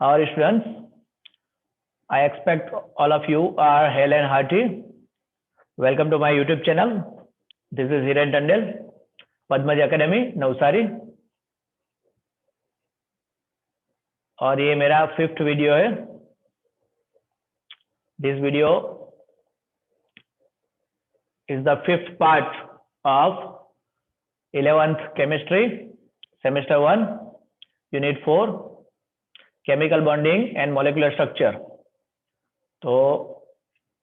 How are you, students? I expect all of you are hale and hearty. Welcome to my YouTube channel. This is Hiren Tandel, Padmaja academy Navsari, और ये मेरा 5th video है. This video is the 5th part of 11th chemistry, semester 1, unit 4, chemical bonding and molecular structure. तो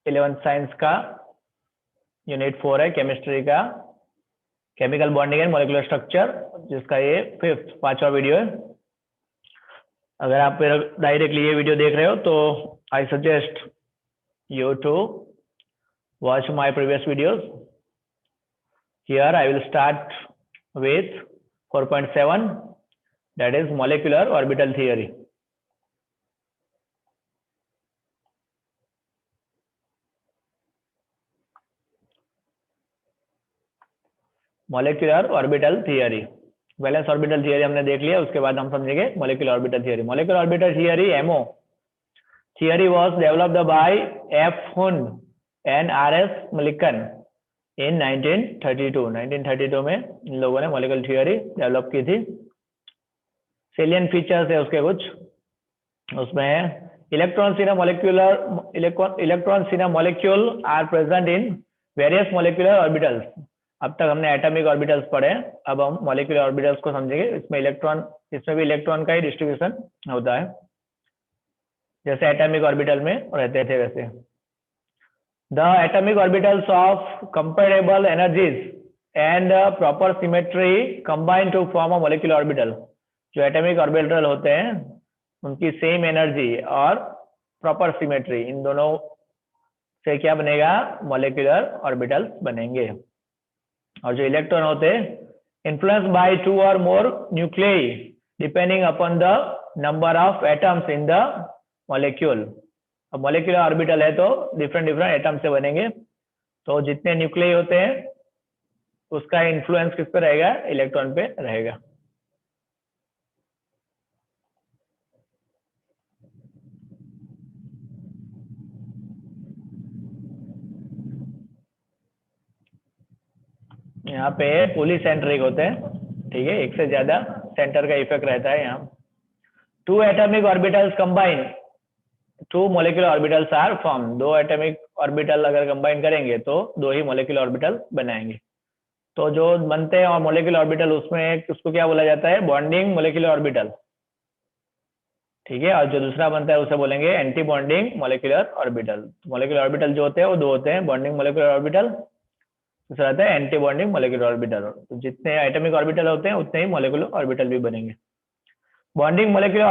11th science का unit 4 है, chemistry का chemical bonding and molecular structure, जिसका ये 5th 5वां वीडियो है. अगर आप डायरेक्टली ये वीडियो देख रहे हो तो I suggest you to watch my previous videos. Here I will start with 4.7, that is molecular orbital theory. Molecular orbital theory, valence orbital theory हमने देख लिया. उसके बाद हम समझेंगे molecular orbital theory. Molecular orbital theory MO theory was developed by F Hund and RS Mulliken in 1932 में इन लोगों ने मॉलिक्यूलर थियरी डेवलप की थी. सेलियन फीचर्स है उसके कुछ, उसमें है electrons in a molecule are present in various molecular orbitals. अब तक हमने एटॉमिक ऑर्बिटल्स पढ़े, अब हम मॉलिक्यूलर ऑर्बिटल्स को समझेंगे. इसमें भी इलेक्ट्रॉन का ही डिस्ट्रीब्यूशन होता है, जैसे एटॉमिक ऑर्बिटल में रहते थे वैसे. The atomic orbitals of comparable energies and proper symmetry combine to form a molecular orbital. जो एटॉमिक ऑर्बिटल होते हैं उनकी सेम एनर्जी और प्रॉपर सिमेट्री, इन दोनों से क्या बनेगा? मॉलिक्यूलर ऑर्बिटल्स बनेंगे. और जो इलेक्ट्रॉन होते हैं इन्फ्लुएंस बाय 2 और more nuclei depending upon the number of atoms in the molecule. अब मॉलिक्यूलर ऑर्बिटल है तो डिफरेंट एटम से बनेंगे, तो जितने न्यूक्लियाई होते हैं उसका इन्फ्लुएंस किस पे रहेगा? इलेक्ट्रॉन पे रहेगा. यहाँ पे पॉलीसेंट्रिक होते हैं, ठीक है, एक से ज्यादा सेंटर का इफेक्ट रहता है यहाँ. 2 atomic orbitals combine, 2 molecular orbitals are form. 2 atomic orbital अगर कंबाइन करेंगे तो 2 ही मॉलिक्यूलर ऑर्बिटल बनाएंगे. तो जो बनते हैं और मॉलिक्यूलर ऑर्बिटल, उसमें उसको क्या बोला जाता है? बॉन्डिंग मॉलिक्यूलर ऑर्बिटल, ठीक है. और जो दूसरा बनता है उसे बोलेंगे anti bonding molecular orbital. Molecular orbital जो होते हैं वो 2 होते हैं, बॉन्डिंग मॉलिक्यूलर ऑर्बिटल, दूसरा आता है एंटी बॉन्डिंग मॉलिक्यूलर ऑर्बिटल. तो जितने एटॉमिक ऑर्बिटल होते हैं उतने ही मॉलिक्यूलर ऑर्बिटल भी बनेंगे. Bonding molecular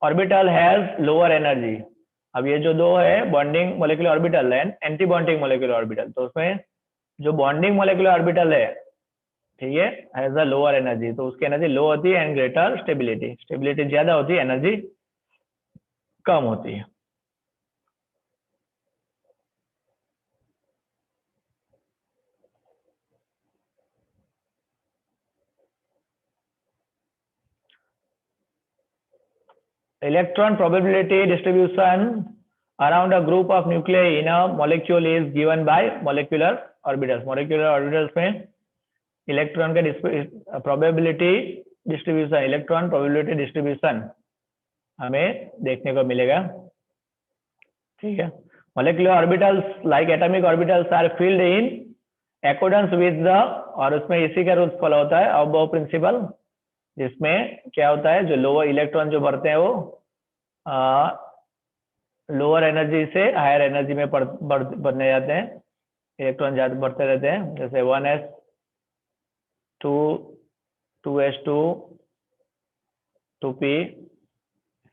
orbital has lower energy. अब ये जो 2 है, bonding molecular orbital and anti bonding molecular orbital, तो उसमें जो बॉन्डिंग मॉलिक्यूलर ऑर्बिटल है, ठीक है, हैज अ लोअर एनर्जी, तो उसकी एनर्जी लो होती है एंड ग्रेटर स्टेबिलिटी. स्टेबिलिटी ज्यादा होती है, एनर्जी कम होती है. Electron probability distribution around a group of nuclei in a molecule is given by molecular orbitals. Molecular orbitals में इलेक्ट्रॉन का probability distribution, electron probability distribution हमें देखने को मिलेगा, ठीक है. Molecular orbitals like atomic orbitals are filled in accordance with the, और उसमें इसी का रूल्स फॉलो होता है, अबव प्रिंसिपल, जिसमें क्या होता है? जो लोअर इलेक्ट्रॉन जो बढ़ते हैं वो लोअर एनर्जी से हायर एनर्जी में बढ़ने जाते हैं. इलेक्ट्रॉन ज्यादा बढ़ते रहते हैं, जैसे 1s 2 2s2 2p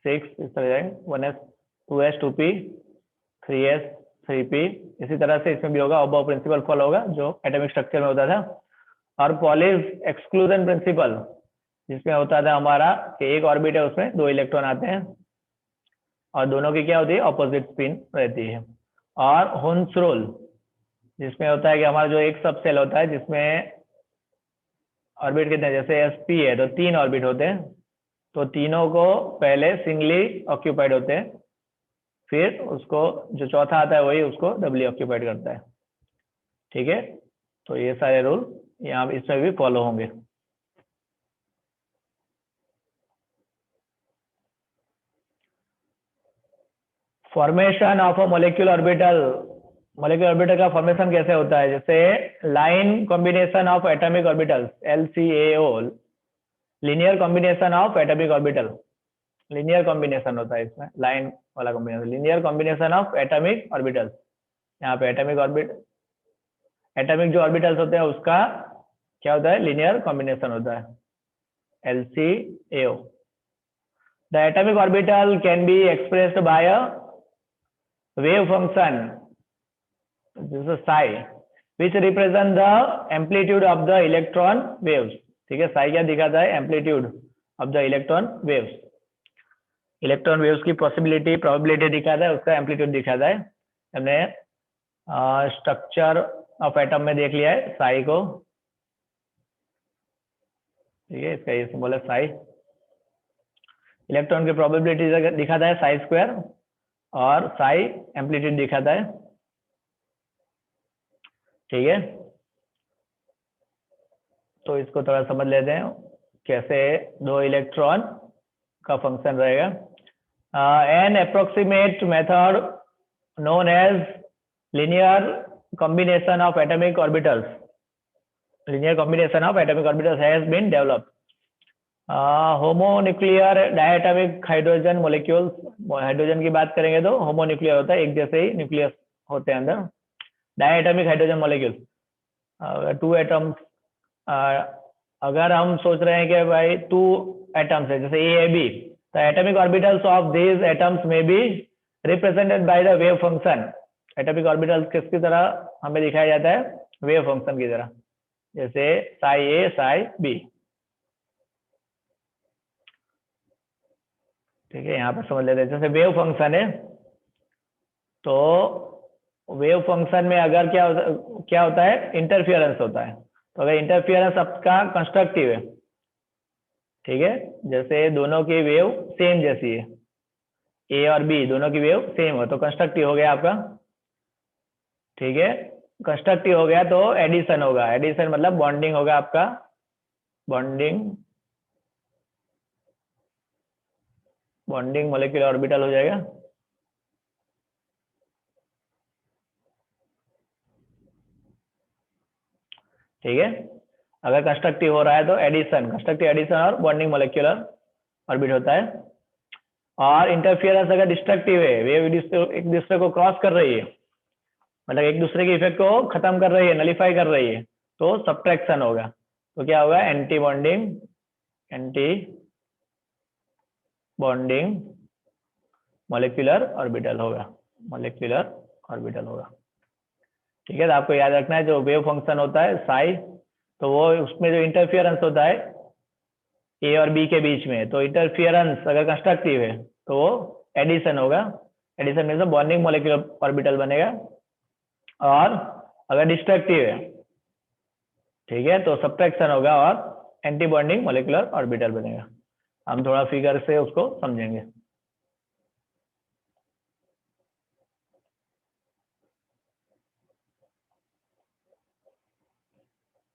6, इस तरह जाएंगे. 1s 2s 2p 3s 3p. इसी तरह से इसमें भी होगा, अबव प्रिंसिपल फॉलो होगा जो एटॉमिक स्ट्रक्चर में होता था. और पॉलीज एक्सक्लूजन प्रिंसिपल, जिसमें होता था हमारा कि एक ऑर्बिट है उसमें 2 इलेक्ट्रॉन आते हैं और दोनों की क्या होती है? ऑपोजिट स्पिन रहती है. और हुन्स रूल, जिसमें होता है कि हमारा जो एक सब सेल होता है जिसमें ऑर्बिट कितने, जैसे sp है तो 3 ऑर्बिट होते हैं, तो तीनों को पहले सिंगली ऑक्यूपाइड होते हैं, फिर उसको जो चौथा आता है वही उसको डबली ऑक्यूपाइड करता है। ठीक है, तो ये सारे रूल यहाँ इसमें भी फॉलो होंगे। Formation of a molecular orbital, molecular orbital का फॉर्मेशन कैसे होता है? जैसे line combination of atomic orbitals, LCAO, linear combination of atomic orbital, linear combination होता है इसमें, लाइन वाला combination, linear combination of atomic orbitals. यहाँ पे एटॉमिक जो ऑर्बिटल्स होते हैं उसका क्या होता है? लीनियर कॉम्बिनेशन होता है, LCAO। The atomic orbital can be expressed by a wave function, this is psi, which represent the amplitude of the electron waves। ठीक है, psi क्या दिखाता है? Amplitude of the electron waves, electron waves की possibility probability दिखाता है, उसका amplitude दिखाता है। हमने स्ट्रक्चर ऑफ एटम में देख लिया है psi को। ठीक है, इसका ये सिंबल है psi। इलेक्ट्रॉन की प्रोबेबिलिटी दिखाता है psi स्क्वायर, और psi एम्पलीट्यूड दिखाता है। ठीक है, तो इसको थोड़ा समझ लेते हैं कैसे दो इलेक्ट्रॉन का फंक्शन रहेगा। An approximate method known as linear combination of atomic orbitals, linear combination of atomic orbitals has been developed। Homonuclear diatomic hydrogen molecules, hydrogen की बात करेंगे तो होमोन्यूक्लियर होता है, एक जैसे ही न्यूक्लियस होते हैं अंदर। Diatomic hydrogen molecules, two atoms, अगर हम सोच रहे हैं कि भाई टू एटम्स है जैसे ए बी, तो atomic orbitals of these atoms में be represented by the wave function. Atomic orbitals किसकी तरह हमें दिखाया जाता है? वेव फंक्शन की तरह, जैसे psi A psi B। ठीक है, यहाँ पर समझ लेते हैं। जैसे वेव फंक्शन है, तो वेव फंक्शन में अगर क्या होता है? इंटरफियरेंस होता है। तो अगर इंटरफियरेंस आपका कंस्ट्रक्टिव है, ठीक है, जैसे दोनों की वेव सेम जैसी है, ए और बी दोनों की वेव सेम हो, तो कंस्ट्रक्टिव हो गया आपका। ठीक है, कंस्ट्रक्टिव हो गया तो एडिशन होगा, एडिशन मतलब बॉन्डिंग होगा आपका, बॉन्डिंग मोलिक्यूलर ऑर्बिटल हो जाएगा। ठीक है, अगर कंस्ट्रक्टिव हो रहा है तो एडिशन, कंस्ट्रक्टिव एडिशन और बॉन्डिंग मोलिक्यूलर ऑर्बिट होता है। और इंटरफियरेंस अगर डिस्ट्रक्टिव है, वेव एक दूसरे को क्रॉस कर रही है, मतलब एक दूसरे के इफेक्ट को खत्म कर रही है, नलिफाई कर रही है, तो सब्ट्रैक्शन होगा। तो क्या होगा? एंटी बॉन्डिंग मोलिक्यूलर ऑर्बिटल होगा, मोलिक्यूलर ऑर्बिटल होगा। ठीक है, तो आपको याद रखना है जो वेव फंक्शन होता है साई, तो वो उसमें जो इंटरफियरेंस होता है ए और बी के बीच में, तो इंटरफियरेंस अगर कंस्ट्रक्टिव है तो वो एडिशन होगा, addition means bonding molecular orbital बनेगा। और अगर डिस्ट्रक्टिव है, ठीक है, तो सब्ट्रैक्शन होगा और एंटी बॉन्डिंग मोलिक्यूलर ऑर्बिटल बनेगा। हम थोड़ा फिगर से उसको समझेंगे।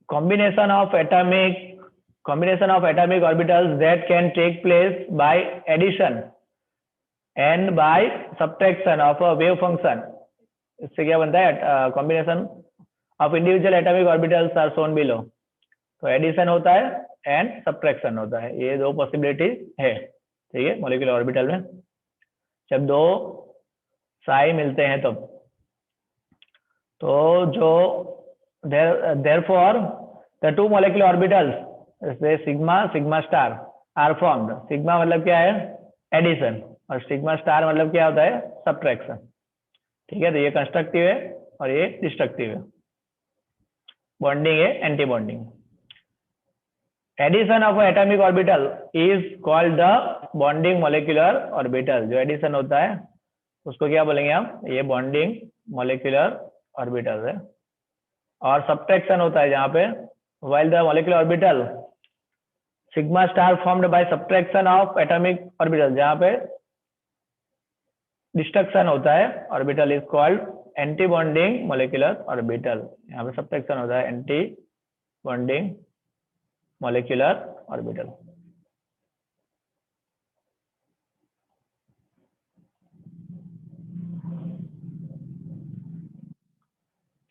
combination of atomic orbitals that can take place by addition and by subtraction of a wave function, इससे क्या बनता है? combination of individual atomic orbitals are shown below। तो एडिशन होता है एंड सब्ट्रैक्शन होता है, ये दो पॉसिबिलिटी है। ठीक है, मोलिकुलर ऑर्बिटल में जब दो साई मिलते हैं तब, तो जो therefore the two molecular orbitals जैसे sigma star are formed. Sigma मतलब क्या है? एडिशन, और सिग्मा स्टार मतलब क्या होता है? सब्ट्रैक्शन। ठीक है, तो ये कंस्ट्रक्टिव है और ये डिस्ट्रक्टिव है, बॉन्डिंग है, anti bonding. Addition of atomic orbital is called the bonding molecular orbital. जो एडिशन होता है उसको क्या बोलेंगे हम? ये बॉन्डिंग मोलिकुलर ऑर्बिटल है। और सब्ट्रैक्शन होता है जहां पे while the molecular orbital sigma star formed by subtraction of atomic orbital, जहां पे डिस्ट्रक्शन होता है orbital is called anti bonding molecular orbital. यहाँ पे सब्ट्रैक्शन होता है anti bonding molecular orbital.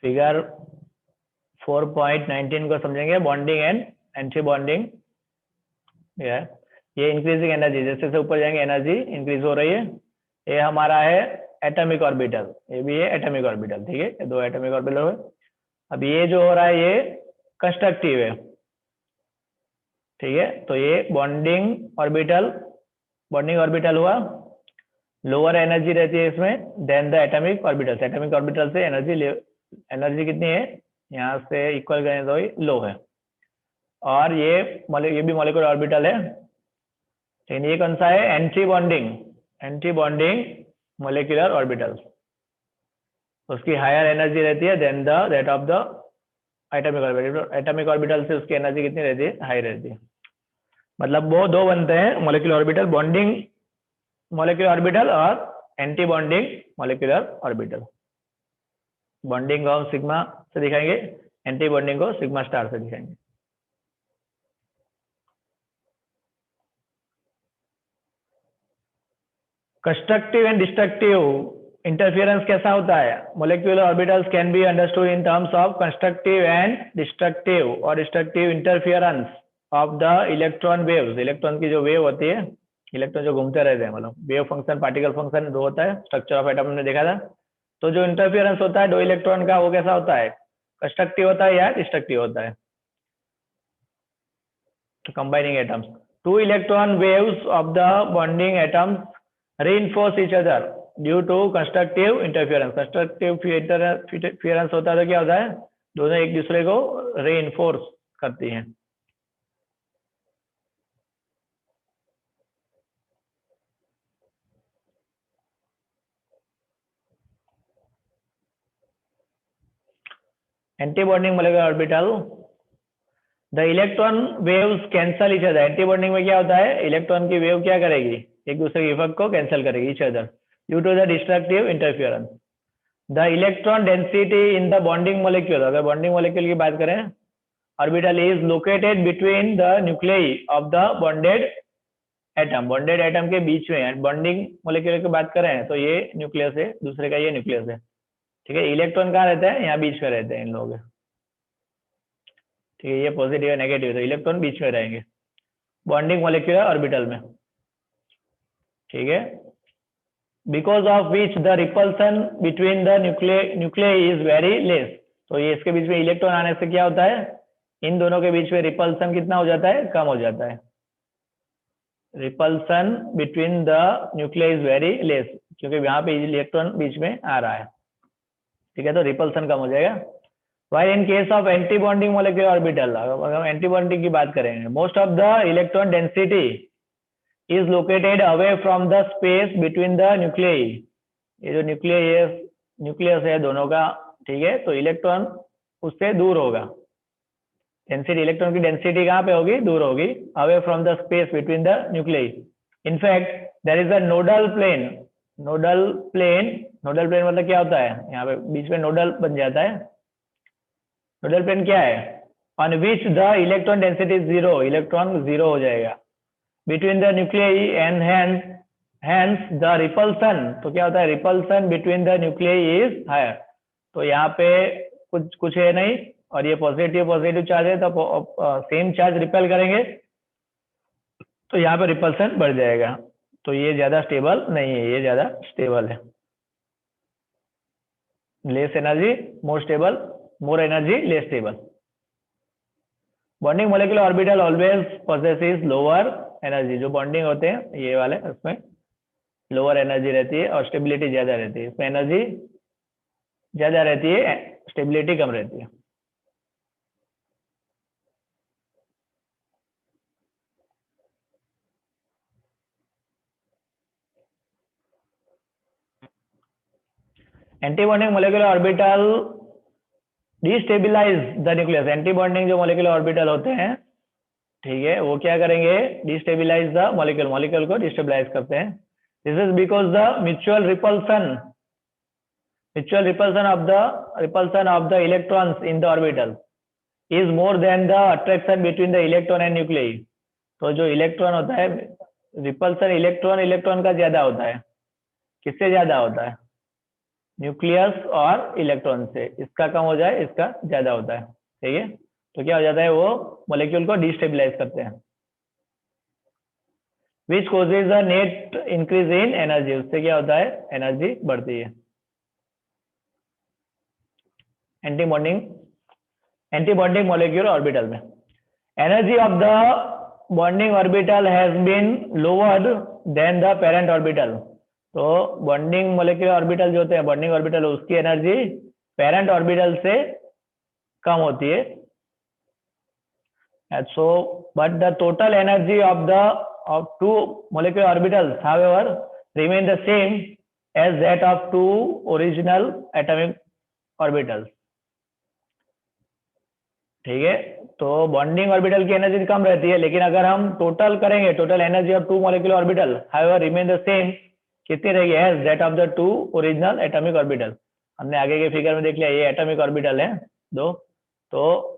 Figure 4.19 को समझेंगे, बॉन्डिंग एंड एंटी बॉन्डिंग। ये इंक्रीजिंग एनर्जी, जैसे जैसे ऊपर जाएंगे एनर्जी इंक्रीज हो रही है। ये हमारा है एटॉमिक ऑर्बिटल, ये भी है एटॉमिक ऑर्बिटल, ठीक है, ये दो एटॉमिक ऑर्बिटल है। अब ये जो हो रहा है ये कंस्ट्रक्टिव है, ठीक है, तो ये बॉन्डिंग ऑर्बिटल हुआ, लोअर एनर्जी रहती है इसमें than the atomic orbital. Atomic orbital से एनर्जी कितनी है, यहाँ से इक्वल करें तो लो है। और ये भी मॉलिक्यूलर ऑर्बिटल है, लेकिन ये कौन सा है, एंटी बॉन्डिंग मोलिकुलर ऑर्बिटल। उसकी हायर एनर्जी रहती है than the that of the atomic orbital. Atomic orbital से उसकी एनर्जी कितनी रहती है, हाई रहती है। मतलब वो दो बनते हैं molecular orbital, bonding molecular orbital और anti bonding molecular orbital. Bonding को हम सिग्मा से दिखाएंगे, एंटी बॉन्डिंग को सिग्मा स्टार से दिखाएंगे। कंस्ट्रक्टिव एंड डिस्ट्रक्टिव इंटरफियरेंस कैसा होता है, molecular orbitals can be understood in terms of constructive and destructive और destructive interference of the electron waves. Electron की जो वेव होती है, इलेक्ट्रॉन जो घूमते रहते हैं, मतलब वेव फंक्शन पार्टिकल फंक्शन दो होता है, स्ट्रक्चर ऑफ एटम हमने देखा था। तो जो इंटरफियरेंस होता है दो इलेक्ट्रॉन का, वो कैसा होता है, कंस्ट्रक्टिव होता है या डिस्ट्रक्टिव होता है। तो combining atoms, two electron waves of the bonding atoms reinforce each other due to constructive interference। constructive interference होता है तो क्या होता है, दोनों एक दूसरे को reinforce करती हैं। Anti bonding molecular orbital, the electron waves cancel each other. Anti bonding में क्या होता है, इलेक्ट्रॉन की वेव क्या करेगी, एक दूसरे के इफेक्ट को कैंसिल करेगी, each other, due to the destructive interference. The electron density in the bonding molecule, अगर बॉन्डिंग मोलिक्यूल की बात करें, orbital is located between the nuclei of the bonded atom. Bonded atom के बीच में, बॉन्डिंग मोलिक्यूल की बात करें तो ये न्यूक्लियस है, दूसरे का ये न्यूक्लियस है, ठीक है। इलेक्ट्रॉन कहाँ रहते हैं, यहाँ बीच में रहते हैं इन लोग, ठीक है, ये पॉजिटिव है नेगेटिव, तो इलेक्ट्रॉन बीच में रहेंगे बॉन्डिंग मोलिकुलर ऑर्बिटल में, ठीक है। Because of which the repulsion between the nuclei is very less. तो ये इसके बीच में इलेक्ट्रॉन आने से क्या होता है, इन दोनों के बीच में रिपल्सन कितना हो जाता है, कम हो जाता है। Repulsion between the nuclei is very less, क्योंकि यहाँ पे इलेक्ट्रॉन बीच में आ रहा है, ठीक है, तो रिपल्सन कम हो जाएगा। While in case of anti-bonding molecular orbital, अगर हम एंटी बॉन्डिंग की बात करेंगे, most of the electron density is located away from the space between the nuclei. ये जो न्यूक्लियस है दोनों का, ठीक है, तो इलेक्ट्रॉन उससे दूर होगा। डेंसिटी, इलेक्ट्रॉन की डेंसिटी कहाँ पे होगी, दूर होगी, away from the space between the nuclei. In fact there is a nodal plane मतलब क्या होता है, यहाँ पे बीच में नोडल बन जाता है। नोडल प्लेन क्या है, on which the electron density zero, electron zero हो जाएगा, between the nuclei and hence the repulsion. तो क्या होता है, repulsion between the nuclei is higher. तो यहाँ पे कुछ है नहीं, और ये पॉजिटिव चार्ज है, तो सेम चार्ज रिपेल करेंगे, तो यहाँ पे रिपल्सन बढ़ जाएगा। तो ये ज्यादा स्टेबल नहीं है, ये ज्यादा स्टेबल है। Less energy more stable, more energy less stable. Bonding molecular orbital always possesses lower energy. जो बॉन्डिंग होते हैं ये वाले, उसमें लोअर एनर्जी रहती है और स्टेबिलिटी ज्यादा रहती है। इसमें एनर्जी ज्यादा रहती है, स्टेबिलिटी कम रहती है। Anti bonding molecular orbital destabilize the nucleus. Antibonding जो मोलिकुलर ऑर्बिटल होते हैं ठीक है, वो क्या करेंगे, डिस्टेबिलाइज द मॉलिक्यूल, मॉलिक्यूल को डिस्टेबिलाइज करते हैं। This is because the mutual repulsion of the electrons in the orbital is more than the attraction between the electron and nucleus. तो जो इलेक्ट्रॉन होता है, रिपल्सन इलेक्ट्रॉन का ज्यादा होता है। किससे ज्यादा होता है? न्यूक्लियस और इलेक्ट्रॉन से। इसका कम हो जाए, इसका ज्यादा होता है। ठीक है, तो क्या हो जाता है, वो मॉलिक्यूल को डिस्टेबिलाइज करते हैं। Which causes a net increase in energy, उससे क्या होता है, एनर्जी बढ़ती है। एंटी बॉन्डिंग मॉलिक्यूल ऑर्बिटल में energy of the bonding orbital has been lowered than the parent orbital. तो बॉन्डिंग मॉलिक्यूलर ऑर्बिटल जो होते हैं, बॉन्डिंग ऑर्बिटल, उसकी एनर्जी पेरेंट ऑर्बिटल से कम होती है। So but the total energy of two molecular orbitals however remain the same as that of two original atomic orbitals। ठीक है, तो बॉन्डिंग ऑर्बिटल की एनर्जी कम रहती है, लेकिन अगर हम टोटल करेंगे, total energy of two molecular orbital however remain the same, कितनी रहेगी, as that of the two original atomic orbitals। हमने आगे के फिगर में देख लिया, ये एटॉमिक ऑर्बिटल है दो, तो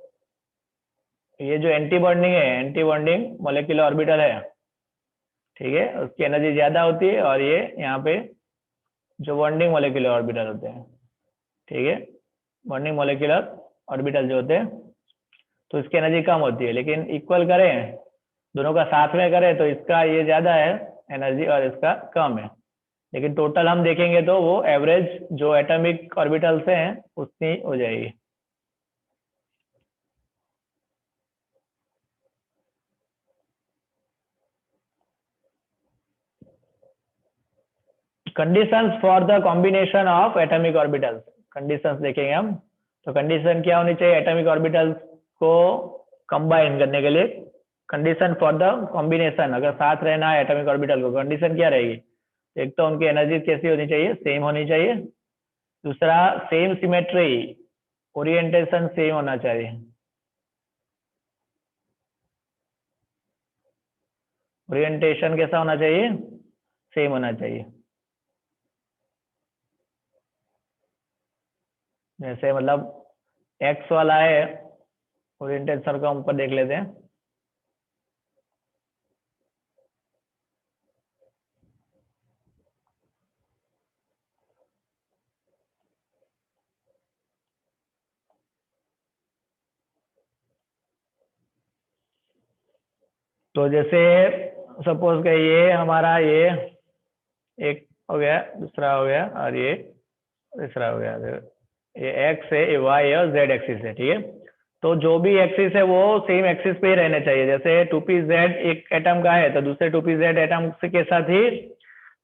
ये जो एंटी बॉन्डिंग मॉलिक्यूलर ऑर्बिटल है, ठीक है, उसकी एनर्जी ज्यादा होती है, और ये यहाँ पे जो बॉन्डिंग मॉलिक्यूलर ऑर्बिटल होते हैं, ठीक है, बॉन्डिंग मॉलिक्यूलर ऑर्बिटल जो होते हैं, तो इसकी एनर्जी कम होती है। लेकिन इक्वल करें, दोनों का साथ में करें, तो इसका ये ज्यादा है एनर्जी और इसका कम है। लेकिन टोटल हम देखेंगे तो वो एवरेज जो एटॉमिक ऑर्बिटल से हैं उतनी हो जाएगी। Conditions for the combination of atomic orbitals, conditions देखेंगे हम। तो कंडीशन क्या होनी चाहिए एटॉमिक ऑर्बिटल्स को कंबाइन करने के लिए? कंडीशन फॉर द कॉम्बिनेशन, अगर साथ रहना है एटॉमिक ऑर्बिटल को, कंडीशन क्या रहेगी? एक तो उनकी एनर्जी कैसी होनी चाहिए, सेम होनी चाहिए। दूसरा, सेम सिमेट्री, ओरिएंटेशन सेम होना चाहिए। ओरिएंटेशन कैसा होना चाहिए? सेम होना चाहिए। जैसे मतलब एक्स वाला है, ओरिएंटेशन को हम ऊपर देख लेते हैं। तो जैसे सपोज के ये हमारा ये एक हो गया, दूसरा हो गया, और ये तीसरा हो गया। ये एक्स है, ये वाई है, और जेड एक्सिस है। ठीक है, तो जो भी एक्सिस है वो सेम एक्सिस पे ही रहने चाहिए। जैसे 2p-z एक एटम का है, तो दूसरे 2p-z एटम के साथ ही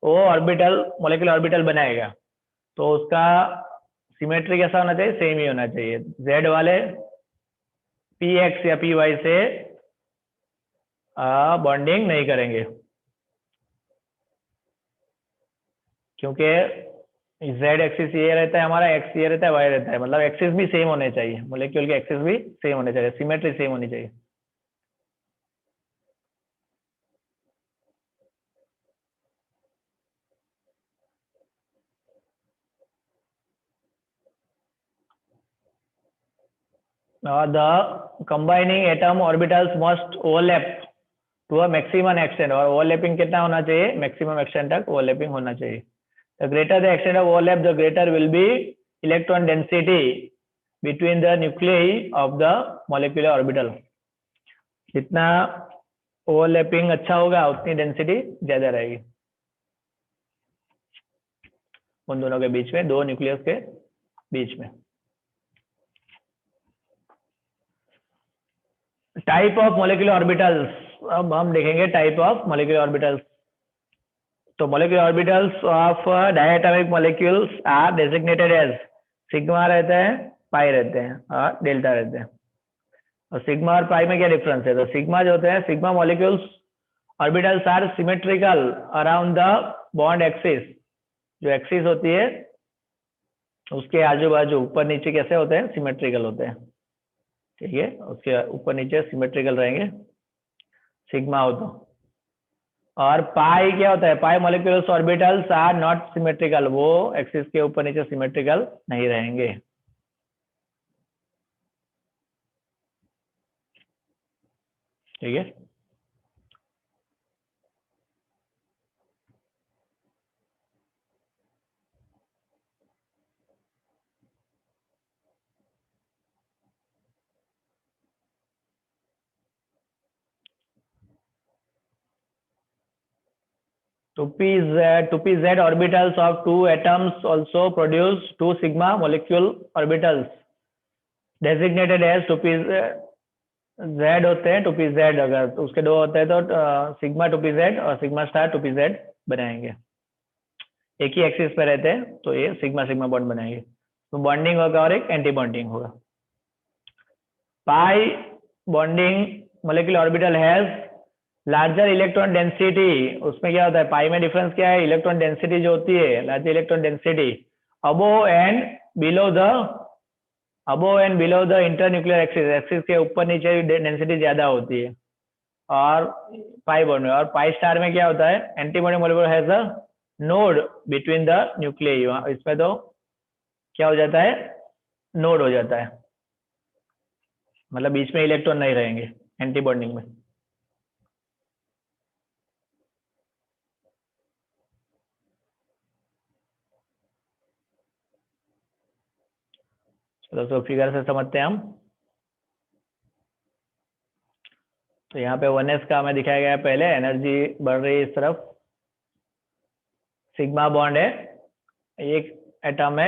वो ऑर्बिटल, मॉलिक्यूलर ऑर्बिटल बनाएगा। तो उसका सिमेट्री कैसा होना चाहिए? सेम ही होना चाहिए। जेड वाले px या py से बॉन्डिंग नहीं करेंगे, क्योंकि जेड एक्सिस ये रहता है हमारा, एक्स ये रहता है, वाई रहता है। मतलब एक्सिस भी सेम होने चाहिए, मॉलिक्यूल के एक्सिस भी सेम होने चाहिए, सिमेट्री सेम होनी चाहिए। The combining atom orbitals must overlap to a maximum extent, और ओवरलैपिंग कितना होना चाहिए? मैक्सिमम एक्सटेंट तक ओवरलैपिंग होना चाहिए। The greater the extent of overlap, the greater will be electron density between the nuclei of the molecular orbital। जितना overlapping अच्छा होगा, उतनी डेंसिटी ज्यादा रहेगी उन दोनों के बीच में, दो न्यूक्लियस के बीच में। टाइप ऑफ मॉलिक्यूलर ऑर्बिटल्स, अब हम देखेंगे टाइप ऑफ मॉलिक्यूलर ऑर्बिटल्स। तो molecular orbitals of diatomic molecules are designated as, sigma रहते हैं, पाई रहते हैं, और डेल्टा रहते हैं। और सिग्मा और पाई में क्या डिफरेंस है? तो सिग्मा जो होते हैं, sigma molecules orbitals are symmetrical around the bond axis. जो एक्सिस होती है उसके आजू बाजू ऊपर नीचे कैसे होते हैं? सिमेट्रिकल होते हैं। ठीक है, उसके ऊपर नीचे सिमेट्रिकल रहेंगे। सिग्मा हो तो। और पाई क्या होता है, pi molecules orbitals are not symmetrical, वो एक्सिस के ऊपर नीचे सिमेट्रिकल नहीं रहेंगे। ठीक है, two P Z orbitals of two atoms also produce two sigma molecule orbitals designated as two P Z होते हैं। टू पी जेड अगर तो उसके दो होते हैं तो सिग्मा टू पी जेड और sigma star two P Z बनाएंगे। एक ही एक्सिस पे रहते हैं तो ये सिग्मा सिग्मा बॉन्ड बनाएंगे, तो बॉन्डिंग होगा और एक एंटी बॉन्डिंग होगा। Pi bonding molecular orbital has larger electron density. उसमें क्या होता है, पाई में डिफरेंस क्या है, इलेक्ट्रॉन डेंसिटी जो होती है, larger electron density above and below the internuclear axis, axis के ऊपर नीचे डेंसिटी ज्यादा होती है। और पाई बॉन्ड में, और पाई स्टार में क्या होता है, antibody molecule has a node between the nuclei, इसमें तो क्या हो जाता है, नोड हो जाता है, मतलब बीच में इलेक्ट्रॉन नहीं रहेंगे एंटी बॉन्डिंग में। चलो तो फिगर से समझते हैं हम। तो यहाँ पे 1s का हमें दिखाया गया है, पहले एनर्जी बढ़ रही है इस तरफ, सिग्मा बॉन्ड है, एक एटम है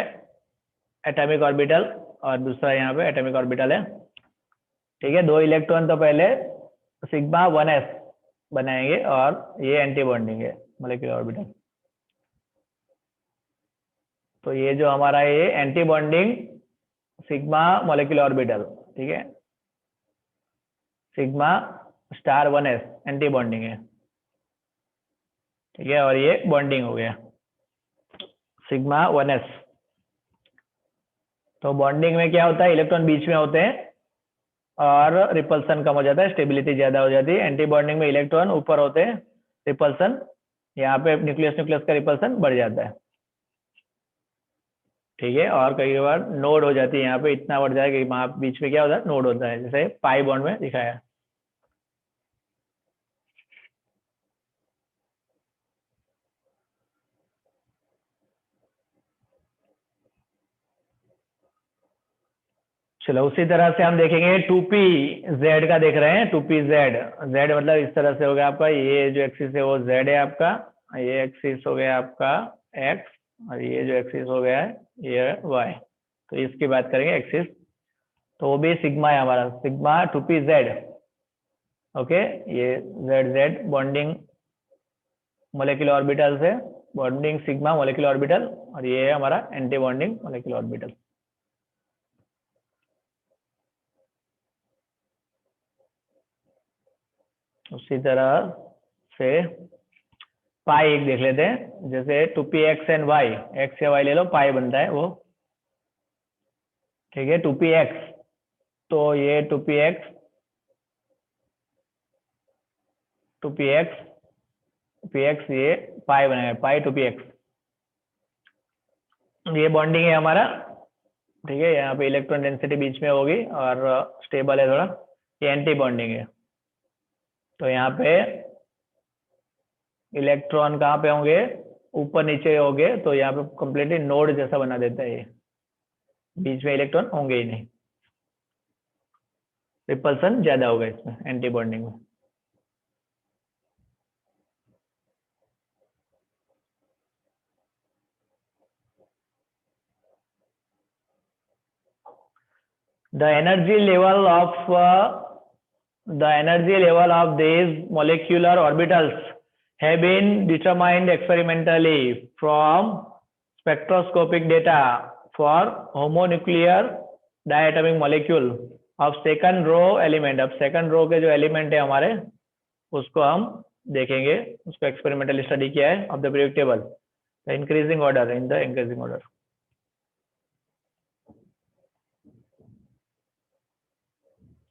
एटॉमिक ऑर्बिटल और दूसरा यहाँ पे एटॉमिक ऑर्बिटल है। ठीक है, दो इलेक्ट्रॉन तो पहले सिग्मा 1s बनाएंगे और ये एंटी बॉन्डिंग है मोलिक्यूलर ऑर्बिटल। तो ये जो हमारा ये anti bonding sigma molecular orbital, ठीक है, sigma star 1s anti bonding है। ठीक है, और ये बॉन्डिंग हो गया सिग्मा 1s। तो बॉन्डिंग में क्या होता है, इलेक्ट्रॉन बीच में होते हैं और रिपल्सन कम हो जाता है, स्टेबिलिटी ज्यादा हो जाती है। एंटी बॉन्डिंग में इलेक्ट्रॉन ऊपर होते हैं, रिपल्सन यहाँ पे न्यूक्लियस न्यूक्लियस का रिपल्सन बढ़ जाता है। ठीक है, और कई बार नोड हो जाती है, यहाँ पे इतना बढ़ जाएगा कि वहां बीच में क्या होता है, नोड होता है, जैसे पाई बॉन्ड में दिखाया। चलो उसी तरह से हम देखेंगे 2p जेड का, देख रहे हैं 2p जेड, जेड मतलब इस तरह से हो गया आपका, ये जो एक्सिस है वो जेड है आपका, ये एक्सिस हो गया आपका एक्स, और ये जो एक्सिस हो गया है ये वाई। तो इसकी बात करेंगे एक्सिस, तो वो भी सिग्मा है हमारा, सिग्मा 2p जेड। ओके, ये Z Z bonding molecular orbital से, बॉन्डिंग सिग्मा मोलिकुलर ऑर्बिटल, और ये है हमारा एंटी बॉन्डिंग मोलिकुलर ऑर्बिटल। उसी तरह से पाई एक देख लेते हैं, जैसे 2px एंड वाई, एक्स या वाई ले लो, पाई बनता है वो। ठीक है, 2px, तो ये 2px 2px px ये पाई बनेगा, पाई 2px, ये बॉन्डिंग है हमारा। ठीक है, यहाँ पे इलेक्ट्रॉन डेंसिटी बीच में होगी और स्टेबल है थोड़ा, ये एंटी बॉन्डिंग है। तो यहाँ पे इलेक्ट्रॉन कहाँ पे होंगे, ऊपर नीचे होंगे, तो यहाँ पे कंप्लीटली नोड जैसा बना देता है ये, बीच में इलेक्ट्रॉन होंगे ही नहीं, रिपल्सन ज्यादा होगा इसमें एंटी बॉन्डिंग में। The energy level of these molecular orbitals have been determined experimentally from spectroscopic data for homonuclear diatomic molecule of second row element। अब second row के जो element है हमारे, उसको हम देखेंगे, उसको experimentally study किया है of the periodic table, the increasing order, in the increasing order।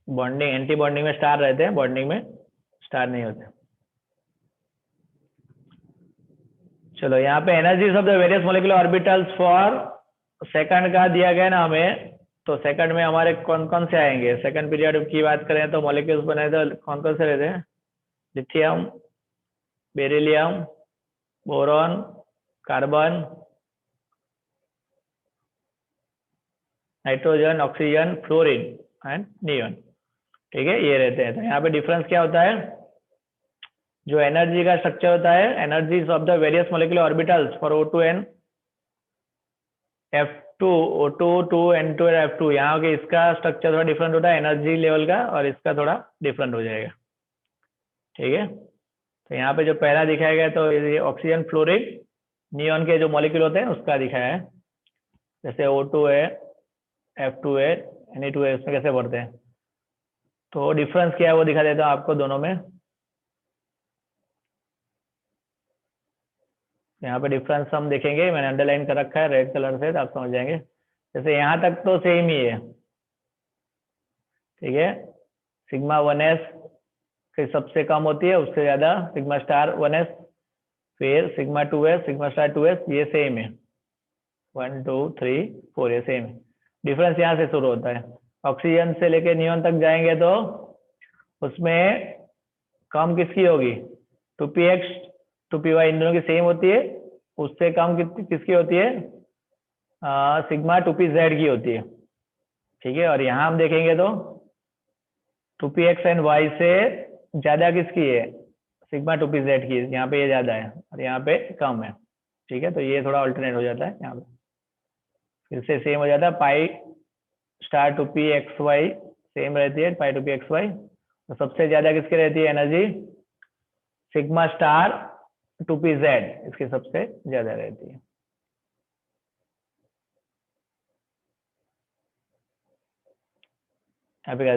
Bonding anti bonding में स्टार रहते हैं, बॉन्डिंग में स्टार नहीं होते। चलो यहाँ पे energies of the various molecular orbitals for second का दिया गया ना हमें, तो सेकंड में हमारे कौन कौन से आएंगे? सेकंड पीरियड की बात करें तो मॉलिक्यूल्स बने तो कौन कौन से रहते हैं? Lithium, beryllium, boron, carbon, nitrogen, oxygen, fluorine and neon. ठीक है, ये रहते हैं। तो यहाँ पे डिफरेंस क्या होता है? जो एनर्जी का स्ट्रक्चर होता है, energies of the various molecular orbitals for O2 and F2, O2, 2 N2 और F2, यहाँ के इसका स्ट्रक्चर थोड़ा डिफरेंट होता है एनर्जी लेवल का, और इसका थोड़ा डिफरेंट हो जाएगा। ठीक है, तो यहाँ पे जो पहला दिखाया गया तो ये ऑक्सीजन, फ्लोरीन, नियॉन के जो मॉलिक्यूल होते हैं उसका दिखाया है। जैसे O2 है, F2 है, Na2 है, उसमें कैसे बढ़ते हैं। तो डिफरेंस क्या है वो दिखा देता हूँ आपको दोनों में। यहाँ पे डिफरेंस हम देखेंगे, मैंने अंडरलाइन कर रखा है रेड कलर से, तो आप समझ जाएंगे। जैसे यहाँ तक तो सेम ही है, ठीक है। सिग्मा 1s से सबसे कम होती है, उससे ज्यादा सिग्मा स्टार 1s, फिर sigma 2s, sigma star 2s, ये सेम है। 1 2 3 4 ये सेम है। डिफरेंस यहाँ से शुरू होता है। ऑक्सीजन से लेके नियॉन तक जाएंगे तो उसमें कम किसकी होगी? 2px 2py, इन दोनों की सेम होती है। उससे कम किसकी होती है? सिग्मा 2pz की होती है। ठीक है, और यहाँ हम देखेंगे तो 2px एंड y से ज्यादा किसकी है? सिग्मा 2pz की। यहाँ पे ये ज्यादा है और यहाँ पे कम है। ठीक है, तो ये थोड़ा अल्टरनेट हो जाता है। यहाँ पे फिर से सेम हो जाता है। पाई स्टार 2pxy सेम रहती है, पाई 2pxy। तो सबसे ज्यादा किसकी रहती है एनर्जी? सिग्मा स्टार 2pz, इसकी सबसे ज्यादा रहती है।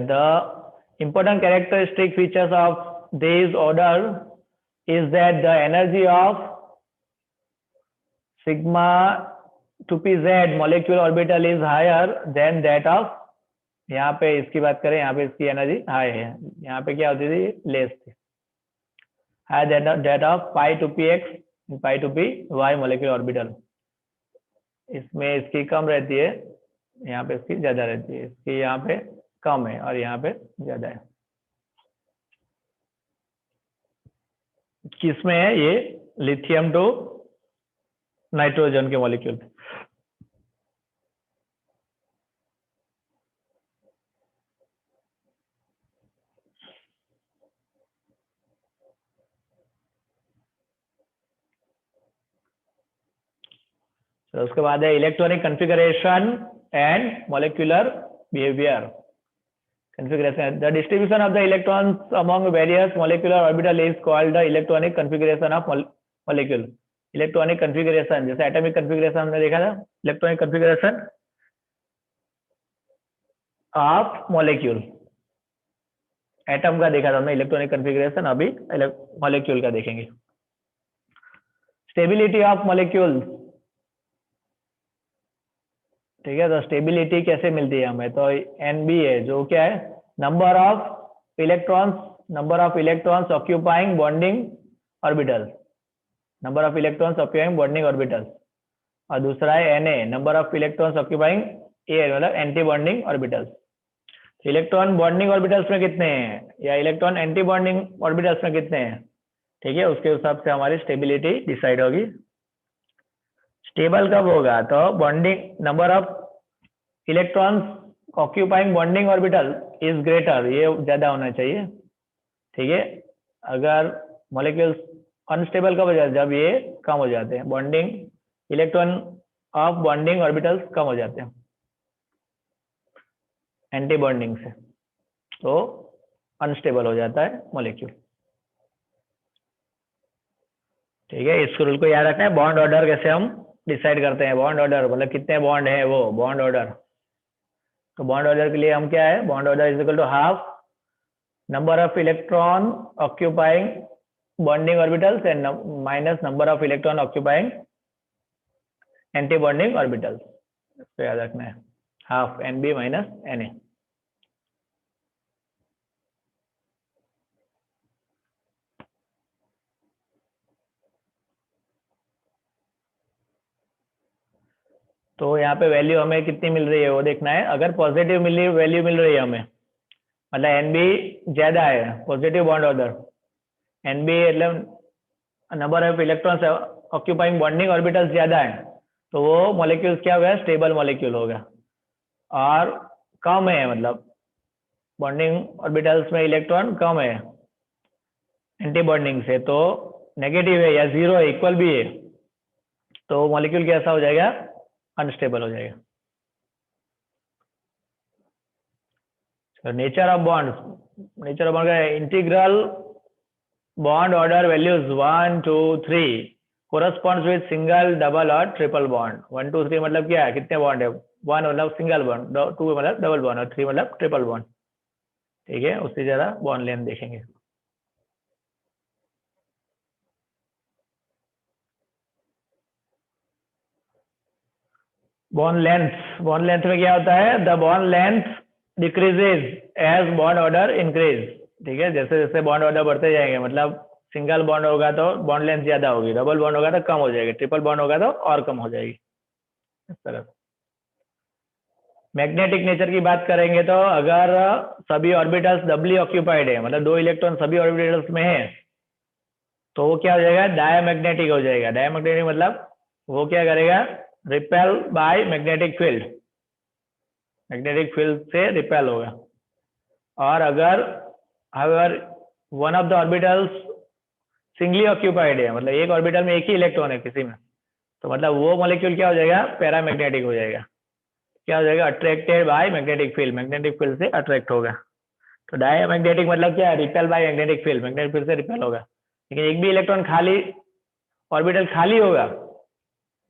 The important characteristic features of this order is that the energy of sigma 2pz molecular orbital is higher than that of, यहाँ पे इसकी बात करें, यहाँ पे इसकी एनर्जी हाई है, यहाँ पे क्या होती थी? लेस थी। High that of pi 2px pi 2py molecular orbital, इसमें इसकी कम रहती है, यहाँ पे इसकी ज्यादा रहती है। इसकी यहाँ पे कम है और यहाँ पे ज्यादा है। किसमें है ये? लिथियम टू नाइट्रोजन के मॉलिक्यूल। तो उसके बाद है electronic configuration and molecular behaviour. configuration, the distribution of the electrons among various molecular orbital is called the electronic configuration of molecule। Electronic configuration, जैसे एटॉमिक कॉन्फ़िगरेशन हमने देखा था, electronic configuration of molecule, atom का देखा था हमने electronic configuration, अभी molecule का देखेंगे। स्टेबिलिटी ऑफ मॉलिक्यूल, ठीक है। तो स्टेबिलिटी कैसे मिलती है हमें? तो NB है, जो क्या है? Number of electrons occupying bonding orbitals, number of electrons occupying bonding orbitals. और दूसरा है Na, number of electrons occupying मतलब anti bonding orbitals. Electron bonding orbitals में कितने हैं या इलेक्ट्रॉन एंटी बॉन्डिंग ऑर्बिटल्स में कितने हैं? ठीक है, उसके हिसाब से हमारी स्टेबिलिटी डिसाइड होगी। स्टेबल कब होगा? तो bonding number of electrons occupying bonding orbital is greater, ये ज्यादा होना चाहिए। ठीक है, अगर मॉलिक्यूल्स अनस्टेबल कब हो जाते हैं? जब ये कम हो जाते हैं, bonding electron of bonding orbitals कम हो जाते हैं एंटी बॉन्डिंग से, तो अनस्टेबल हो जाता है मॉलिक्यूल। ठीक है, इस रूल को याद रखना है। बॉन्ड ऑर्डर कैसे हम डिसाइड करते हैं? बॉन्ड ऑर्डर मतलब कितने बॉन्ड है वो बॉन्ड ऑर्डर। तो बॉन्ड ऑर्डर के लिए हम क्या है? Bond order is equal to half number of electron occupying bonding orbitals and minus number of electron occupying anti bonding orbitals. इसको याद रखना है, हाफ NB माइनस Na। तो यहाँ पे वैल्यू हमें कितनी मिल रही है वो देखना है। अगर पॉजिटिव वैल्यू मिल रही है हमें, मतलब एनबी ज्यादा है, पॉजिटिव बॉन्ड ऑर्डर, एनबी मतलब number of electrons occupying bonding orbitals ज्यादा है, तो वो मॉलिक्यूल्स क्या होगा, स्टेबल मॉलिक्यूल होगा। और कम है, मतलब बॉन्डिंग ऑर्बिटल्स में इलेक्ट्रॉन कम है एंटी बॉन्डिंग से, तो नेगेटिव है या जीरो है, इक्वल भी है, तो मॉलिक्यूल कैसा हो जाएगा, अनस्टेबल हो जाएगा। Nature of bond, nature of bond का integral bond order values 1 2 3 corresponds with single double और ट्रिपल बॉन्ड। 1 2 3 मतलब क्या है, कितने बॉन्ड है, 1 मतलब सिंगल बॉन्ड, 2 मतलब डबल बॉन्ड और 3 मतलब ट्रिपल बॉन्ड। ठीक है, उससे ज्यादा बॉन्ड लेंथ देखेंगे। बॉन्ड लेंथ में क्या होता है, the bond length decreases as bond order increase. ठीक है, जैसे जैसे बॉन्ड ऑर्डर बढ़ते जाएंगे, मतलब सिंगल बॉन्ड होगा तो बॉन्ड लेंथ ज्यादा होगी, डबल बॉन्ड होगा तो कम हो जाएगी, ट्रिपल बॉन्ड होगा तो और कम हो जाएगी, इस तरह। मैग्नेटिक नेचर की बात करेंगे तो अगर सभी ऑर्बिटल्स डबली ऑक्यूपाइड है, मतलब 2 इलेक्ट्रॉन सभी ऑर्बिटल्स में है, तो वो क्या हो जाएगा, डायमैग्नेटिक हो जाएगा। डायमैग्नेटिक मतलब वो क्या करेगा, repel by magnetic field, magnetic field से रिपेल होगा। और अगर one of the orbitals singly occupied है, मतलब एक ऑर्बिटल में एक ही इलेक्ट्रॉन है किसी में, तो मतलब वो मॉलिक्यूल क्या हो जाएगा, पैरामैग्नेटिक हो जाएगा। क्या हो जाएगा, attracted by magnetic field, magnetic field से अट्रैक्ट होगा। तो डायमैग्नेटिक मतलब क्या है, repel by magnetic field, magnetic field से रिपेल होगा। लेकिन एक भी इलेक्ट्रॉन खाली, ऑर्बिटल खाली होगा,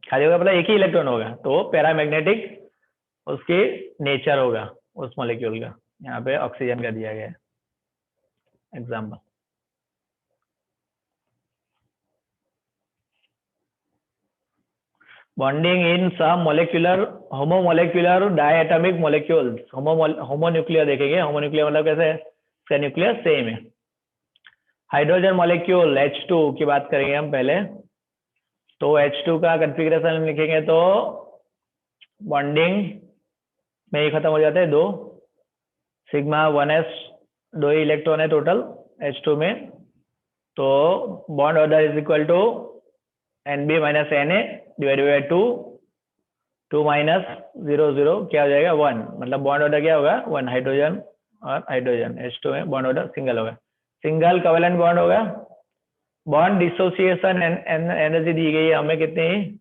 खाली होगा मतलब एक ही इलेक्ट्रॉन होगा, तो वो पैरामैग्नेटिक उसकी नेचर होगा उस मॉलिक्यूल का। यहाँ पे ऑक्सीजन का दिया गया है example. Bonding in some molecular homomolecular diatomic molecules, homonuclear देखेंगे। होमोन्यूक्लियर मतलब कैसे, इसका न्यूक्लियर सेम है। हाइड्रोजन मॉलिक्यूल H2 की बात करेंगे हम पहले, तो H2 का कॉन्फ़िगरेशन लिखेंगे तो बॉन्डिंग में ही खत्म हो जाते हैं, 2 सिग्मा 1s, 2 ही इलेक्ट्रॉन है टोटल H2 में, तो bond order is equal to Nb minus Na divided by 2, 2 minus 0 0 क्या हो जाएगा, 1, मतलब बॉन्ड ऑर्डर क्या होगा, 1। हाइड्रोजन और हाइड्रोजन H2 में बॉन्ड ऑर्डर सिंगल होगा, सिंगल कोवेलेंट बॉन्ड होगा। बॉन्ड डिसोसिएशन एनर्जी दी गई है हमें कितनी,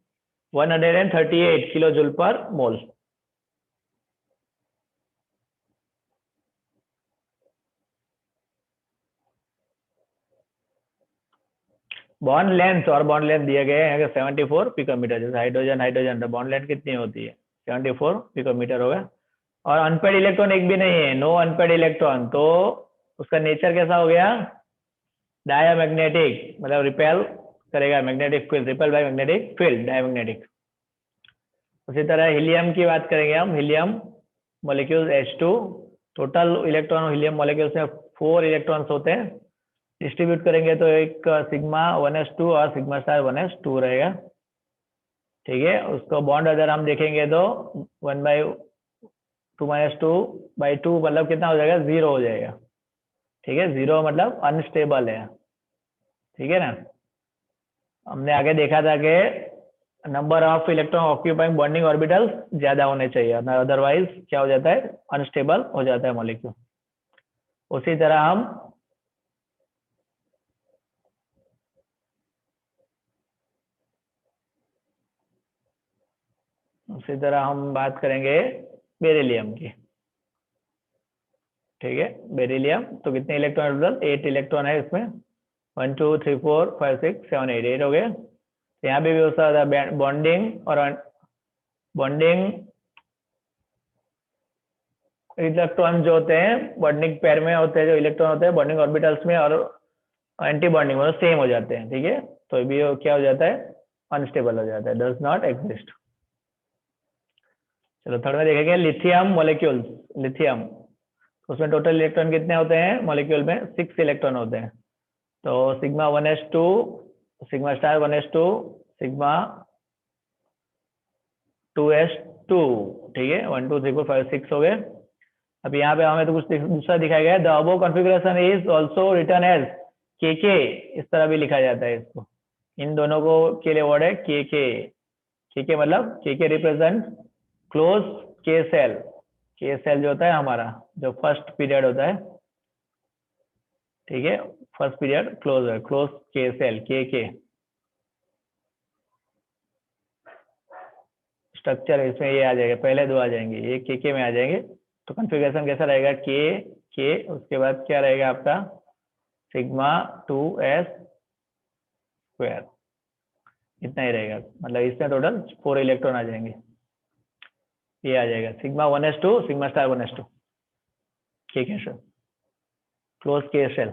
138 किलो जूल पर मोल। बॉन्ड लेंथ, और बॉन्ड लेंथ दिए गए हैं 74 पिकोमीटर। जैसे हाइड्रोजन हाइड्रोजन तो बॉन्ड लेंथ कितनी होती है, 74 पिकोमीटर होगा। और अनपेड इलेक्ट्रॉन एक भी नहीं है, नो अनपेड इलेक्ट्रॉन, तो उसका नेचर कैसा हो गया, डायमैग्नेटिक, मतलब रिपेल करेगा magnetic field, repel by magnetic field, diamagnetic. उसी तरह हीलियम की बात करेंगे हम, helium molecules H2, total electron helium molecules में 4 इलेक्ट्रॉन्स होते हैं। डिस्ट्रीब्यूट करेंगे तो एक सिग्मा 1s2 और सिग्मा स्टार 1s2 रहेगा। ठीक है, उसको बॉन्ड अगर हम देखेंगे तो 1/2 माइनस 2/2 मतलब कितना हो जाएगा, 0 हो जाएगा। ठीक है, 0 मतलब अनस्टेबल है। ठीक है ना, हमने आगे देखा था कि number of electron occupying bonding orbitals ज्यादा होने चाहिए, अदरवाइज क्या हो जाता है, अनस्टेबल हो जाता है मॉलिक्यूल। उसी तरह हम बात करेंगे बेरिलियम की। ठीक है, बेरिलियम तो कितने इलेक्ट्रॉन टोटल, 8 इलेक्ट्रॉन है इसमें, 1 2 3 4 5 6 7 8, 8 हो गए। तो यहाँ पे भी होता है बॉन्डिंग, और बॉन्डिंग इलेक्ट्रॉन जो होते हैं बॉन्डिंग पेयर में होते हैं, जो इलेक्ट्रॉन होते हैं बॉन्डिंग ऑर्बिटल्स में, और एंटी बॉन्डिंग में सेम हो जाते हैं। ठीक है, तो भी क्या हो जाता है, अनस्टेबल हो जाता है, डज नॉट एग्जिस्ट। चलो थर्ड में देखेंगे लिथियम मॉलिक्यूल्स। लिथियम, उसमें टोटल इलेक्ट्रॉन कितने होते हैं मॉलिक्यूल में, 6 इलेक्ट्रॉन होते हैं। तो sigma 1s2, sigma star 1s2, sigma 2s2, ठीक है, 1 2 3 4 5 6 हो गए। अब यहाँ पे हमें तो कुछ दूसरा दिखाया गया है। The above configuration is also written as K K, इस तरह भी लिखा जाता है इसको। इन दोनों को के लिए वर्ड है के के मतलब के रिप्रेजेंट क्लोज के सेल जो होता है हमारा, जो फर्स्ट पीरियड होता है, ठीक है, फर्स्ट पीरियड क्लोज है, क्लोज के सेल के स्ट्रक्चर इसमें ये आ जाएगा, पहले दो आ जाएंगे, ये के में आ जाएंगे। तो कॉन्फ़िगरेशन कैसा रहेगा, के उसके बाद क्या रहेगा आपका सिग्मा 2s स्क्वायर, इतना ही रहेगा। मतलब इसमें टोटल 4 इलेक्ट्रॉन आ जाएंगे। ये आ जाएगा sigma 1s2 sigma star 1s2 के सेल, क्लोज के सेल।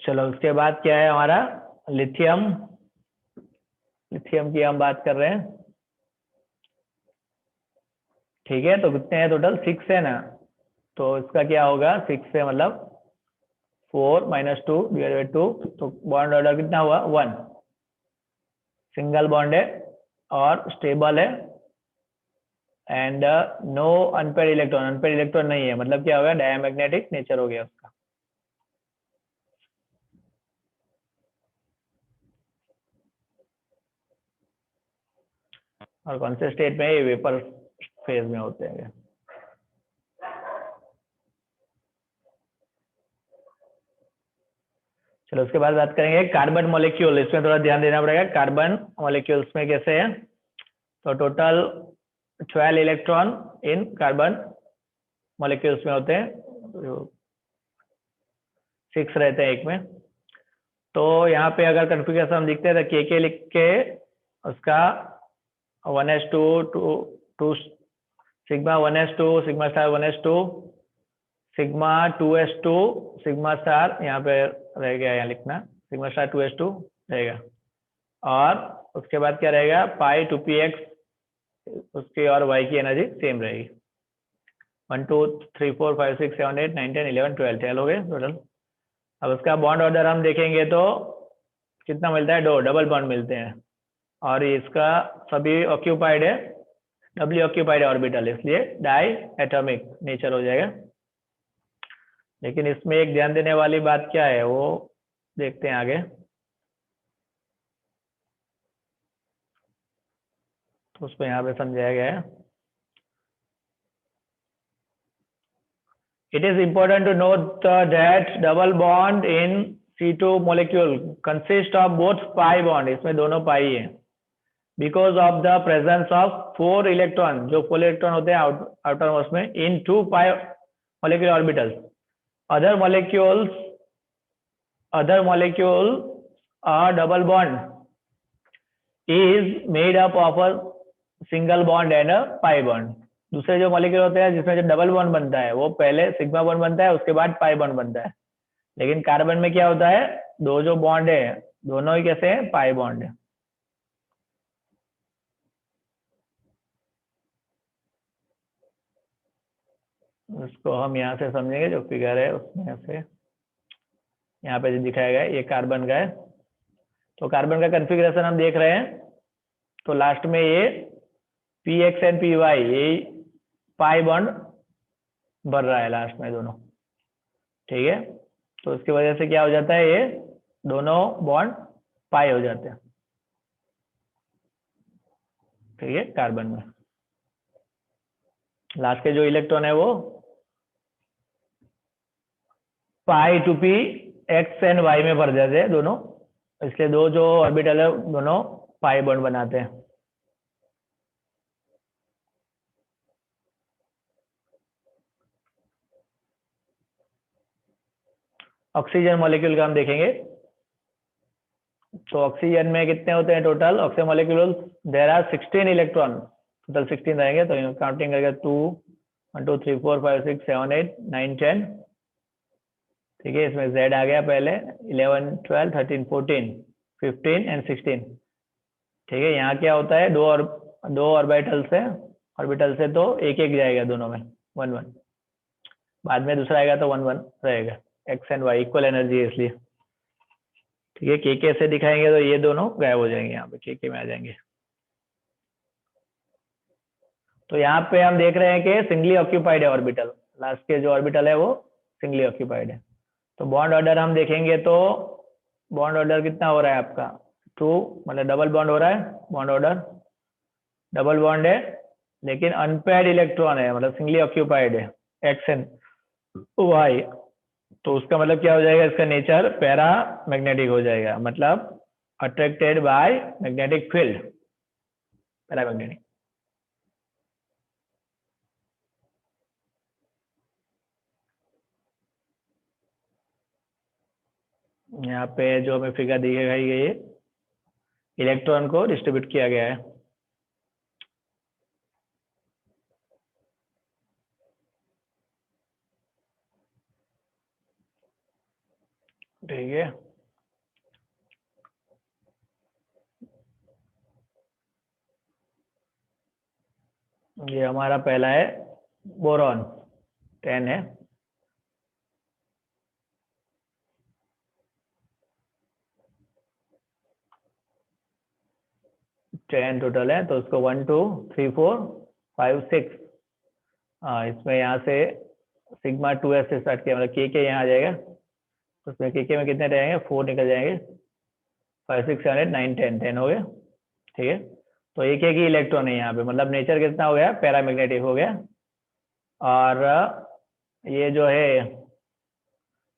चलो उसके बाद क्या है हमारा लिथियम की हम बात कर रहे हैं, ठीक है। तो कितने हैं टोटल, 6 है ना। तो इसका क्या होगा, 6 से मतलब 4 - 2 / 2, तो बॉन्ड ऑर्डर कितना हुआ 1, सिंगल बॉन्ड है और स्टेबल है एंड नो अनपेड इलेक्ट्रॉन नहीं है, मतलब क्या होगा डायमैग्नेटिक नेचर हो गया उसका। और कौन से स्टेट में, ये वेपर फेज में होते हैं। चलो उसके बाद बात करेंगे कार्बन मॉलिक्यूल, इसमें थोड़ा ध्यान देना पड़ेगा। कार्बन मॉलिक्यूल्स में कैसे है, तो total 12 electron in carbon molecules में होते हैं, 6 रहते हैं एक में। तो यहाँ पे अगर कॉन्फ़िगरेशन हम लिखते हैं तो के लिख के उसका 1s2 2 sigma 1s2 sigma star 1s2 sigma 2s2 sigma star, यहाँ पे रह गया यहाँ लिखना, सिग्मा स्टार 2s2 रहेगा। और उसके बाद क्या रहेगा पाई 2px, उसकी और y की एनर्जी सेम रहेगी। 1 2 3 4 5 6 7 8 9 10 11 12 हो गए टोटल। अब उसका बॉन्ड ऑर्डर हम देखेंगे तो कितना मिलता है, 2 डबल बॉन्ड मिलते हैं। और इसका सभी ऑक्यूपाइड है, डबली ऑक्यूपाइड ऑर्बिटल, इसलिए डाई एटॉमिक नेचर हो जाएगा। लेकिन इसमें एक ध्यान देने वाली बात क्या है वो देखते हैं आगे। तो उसको यहाँ पे समझाया गया है। It is important to note that double bond in C2 molecule consist of both pi bond, इसमें दोनों पाई है, because of the presence of 4 electron, जो 4 इलेक्ट्रॉन होते हैं आउटर मोस्ट में, in 2 pi molecular orbitals. Other molecule double bond is made up of a single bond and a pi bond. दूसरे जो molecule होते हैं जिसमें जो डबल बॉन्ड बनता है वो पहले सिग्मा बॉन्ड बनता है, उसके बाद पाई बॉन्ड बनता है। लेकिन कार्बन में क्या होता है, दो जो बॉन्ड है दोनों ही कैसे हैं, पाई बॉन्ड है। उसको हम यहाँ से समझेंगे, जो फिगर है उसमें से यहाँ पे जो दिखाया गया है ये कार्बन का है। तो कार्बन का कॉन्फ़िगरेशन हम देख रहे हैं, तो लास्ट में ये px एंड py ये पाई बॉन्ड भर रहा है लास्ट में दोनों, ठीक है। तो उसकी वजह से क्या हो जाता है, ये दोनों बॉन्ड पाई हो जाते हैं, ठीक है। कार्बन में लास्ट के जो इलेक्ट्रॉन है वो pi two P X and Y में भर जाते हैं दोनों, इसलिए दो जो ऑर्बिटल है दोनों पाई बॉन्ड बनाते हैं। ऑक्सीजन मॉलिक्यूल का हम देखेंगे। तो ऑक्सीजन में कितने होते हैं total oxygen molecule, there are 16 electron, total 16 रहेंगे। तो काउंटिंग करके 2 1 2 3 4 5 6 7 8 9 10, ठीक है। इसमें Z आ गया पहले, 11 12 13 14 15 एंड 16, ठीक है। यहाँ क्या होता है, दो ऑर्बिटल से तो एक एक जाएगा दोनों में 1 1, बाद में दूसरा आएगा तो 1 1 रहेगा। X and Y equal energy है इसलिए। ठीक है, के से दिखाएंगे तो ये दोनों गायब हो जाएंगे, यहाँ पे के में आ जाएंगे। तो यहाँ पे हम देख रहे हैं कि सिंगली ऑक्यूपाइड है ऑर्बिटल, लास्ट के जो ऑर्बिटल है वो सिंगली ऑक्यूपाइड है। तो बॉन्ड ऑर्डर हम देखेंगे तो बॉन्ड ऑर्डर कितना हो रहा है आपका 2, मतलब डबल बॉन्ड हो रहा है, बॉन्ड ऑर्डर डबल बॉन्ड है, लेकिन अनपेयर्ड इलेक्ट्रॉन है, मतलब सिंगली ऑक्यूपाइड है एक्स एंड वाई। तो उसका मतलब क्या हो जाएगा, इसका नेचर पैरा मैग्नेटिक हो जाएगा, मतलब attracted by magnetic field, para magnetic. यहाँ पे जो हमें फिगर दिखेगा ये इलेक्ट्रॉन को डिस्ट्रीब्यूट किया गया है। ठीक है, ये हमारा पहला है बोरॉन 10 है। टेन टोटल है, तो उसको 1 2 3 4 5 6, हाँ इसमें यहाँ से सिग्मा 2s से स्टार्ट किया, मतलब के यहाँ आ जाएगा, उसमें के में कितने रहेंगे 4 निकल जाएंगे, 5 6 7 8 9 10 10 हो गए। ठीक है, तो एक ही इलेक्ट्रॉन है यहाँ पे, मतलब नेचर कितना हो गया, पैरामैग्नेटिक हो गया। और ये जो है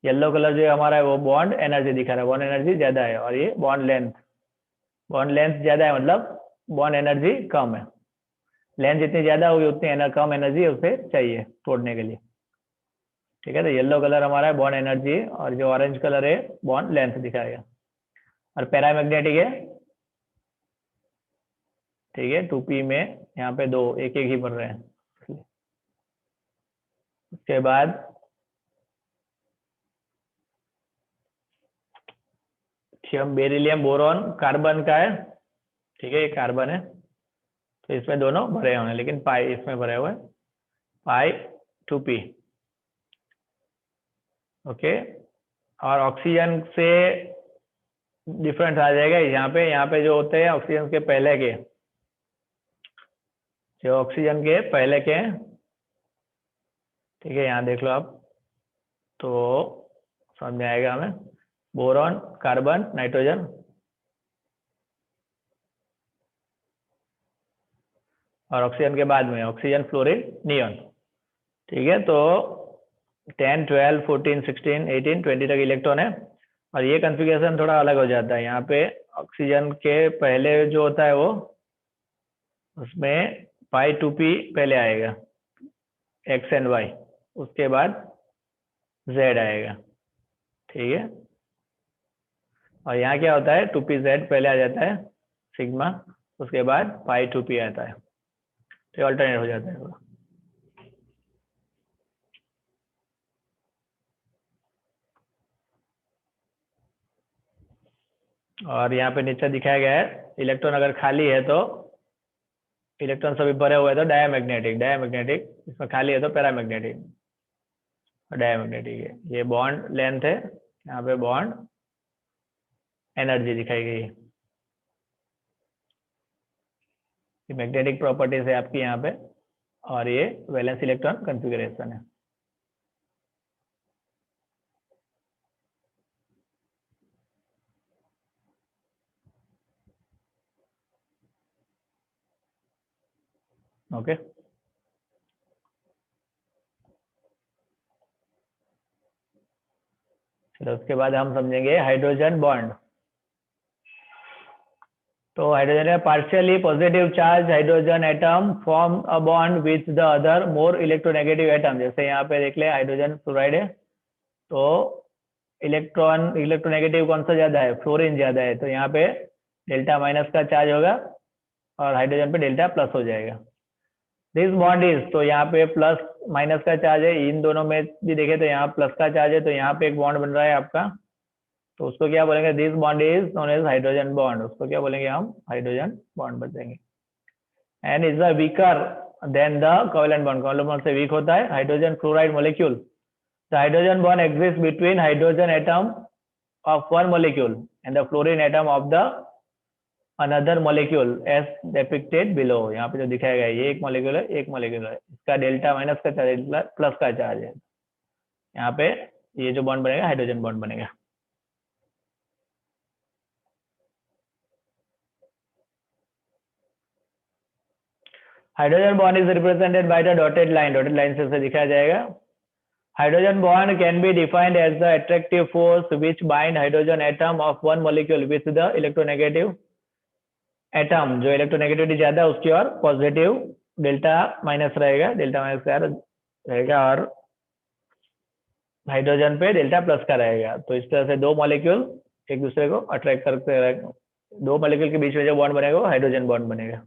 येलो कलर जो हमारा है वो बॉन्ड एनर्जी दिखा रहा है, बॉन्ड एनर्जी ज्यादा है, और ये बॉन्ड लेंथ ज्यादा है, मतलब बॉन्ड एनर्जी कम है। लेंथ जितनी ज्यादा होगी उतनी कम एनर्जी उसे चाहिए तोड़ने के लिए। ठीक है, तो येलो कलर हमारा है बॉन्ड एनर्जी, और जो ऑरेंज कलर है बॉन्ड लेंथ दिखाएगा, और पैरामैग्नेटिक है। ठीक है, 2p में यहाँ पे दो एक एक ही बन रहे हैं। उसके बाद बेरिलियम बोरॉन कार्बन का है। ठीक है, ये कार्बन है, तो इसमें दोनों भरे हुए हैं, लेकिन पाई इसमें भरे हुए हैं, पाई 2p। ओके, और ऑक्सीजन से डिफरेंस आ जाएगा यहाँ पे जो होते हैं ऑक्सीजन के पहले के, जो ऑक्सीजन के पहले के हैं। ठीक है, यहाँ देख लो आप तो समझ में आएगा हमें, बोरॉन कार्बन नाइट्रोजन, और ऑक्सीजन के बाद में ऑक्सीजन फ्लोरीन नियॉन। ठीक है, तो 10 12 14 16 18 20 तक इलेक्ट्रॉन है, और ये कॉन्फ़िगरेशन थोड़ा अलग हो जाता है। यहाँ पे ऑक्सीजन के पहले जो होता है वो, उसमें पाई 2p पहले आएगा, एक्स एंड वाई, उसके बाद जेड आएगा। ठीक है, और यहाँ क्या होता है 2p जेड पहले आ जाता है सिग्मा, उसके बाद पाई 2p आता है, तो अल्टरनेट हो जाता है थोड़ा। और यहाँ पे नीचे दिखाया गया है इलेक्ट्रॉन अगर खाली है तो, इलेक्ट्रॉन सभी भरे हुए हैं तो डायमैग्नेटिक, इसमें खाली है तो पैरामैग्नेटिक, डायमैग्नेटिक है। ये बॉन्ड लेंथ है, यहाँ पे बॉन्ड एनर्जी दिखाई गई है, ये मैग्नेटिक प्रॉपर्टीज है आपकी यहाँ पे, और ये वैलेंस इलेक्ट्रॉन कॉन्फ़िगरेशन है। ओके, चलो उसके बाद हम समझेंगे हाइड्रोजन बॉन्ड। तो हाइड्रोजन है partially positive charge hydrogen atom form a bond with the other more electronegative atom. जैसे यहाँ पे देख ले हाइड्रोजन फ्लोराइड है, तो इलेक्ट्रोनेगेटिव कौन सा ज्यादा है, फ्लोरीन ज्यादा है, तो यहाँ पे डेल्टा माइनस का चार्ज होगा, और हाइड्रोजन पे डेल्टा प्लस हो जाएगा। दिस बॉन्ड इज, तो यहाँ पे प्लस माइनस का चार्ज है, इन दोनों में भी देखे तो यहाँ प्लस का चार्ज है, तो यहाँ पे एक बॉन्ड बन रहा है आपका, तो उसको क्या बोलेंगे, this bond is known as hydrogen bond, उसको क्या बोलेंगे हम, हाइड्रोजन बॉन्ड बताएंगे। And is the weaker than the covalent bond, covalent bond से वीक होता है hydrogen fluoride molecule, The hydrogen bond exists between hydrogen atom of one molecule and the fluorine atom of the another molecule as depicted below. यहाँ पे जो दिखाया गया है ये एक मॉलिक्यूल है, एक मॉलिक्यूल है, इसका डेल्टा माइनस का चार्ज प्लस का चार्ज है। यहाँ पे ये जो बॉन्ड बनेगा हाइड्रोजन बॉन्ड बनेगा। Hydrogen bond is represented by the dotted line से उसे दिखाया जाएगा। Hydrogen bond can be defined as the attractive force which bind hydrogen atom of one molecule with the electronegative atom, जो electronegativity ज्यादा है उसकी और पॉजिटिव डेल्टा माइनस रहेगा, डेल्टा माइनस का रहेगा, और हाइड्रोजन पे डेल्टा प्लस का रहेगा। तो इस तरह से दो मॉलिक्यूल एक दूसरे को अट्रैक्ट करते रहेगा। दो मॉलिक्यूल के बीच में जो बॉन्ड बनेगा वो हाइड्रोजन बॉन्ड बनेगा।